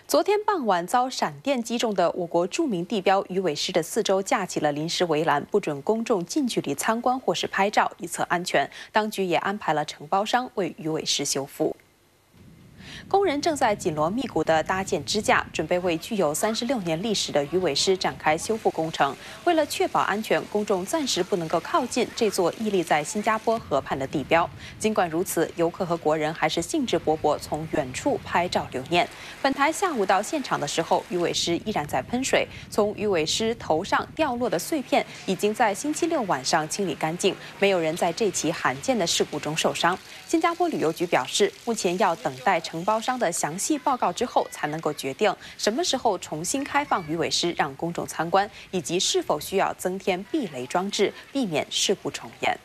昨天傍晚遭闪电击中的我国著名地标鱼尾狮的四周架起了临时围栏，不准公众近距离参观或是拍照，以测安全。当局也安排了承包商为鱼尾狮修复。 工人正在紧锣密鼓地搭建支架，准备为具有36年历史的鱼尾狮展开修复工程。为了确保安全，公众暂时不能够靠近这座屹立在新加坡河畔的地标。尽管如此，游客和国人还是兴致勃勃从远处拍照留念。本台下午到现场的时候，鱼尾狮依然在喷水，从鱼尾狮头上掉落的碎片已经在星期六晚上清理干净，没有人在这起罕见的事故中受伤。新加坡旅游局表示，目前要等待承包商的详细报告之后，才能够决定什么时候重新开放鱼尾狮让公众参观，以及是否需要增添避雷装置，避免事故重演。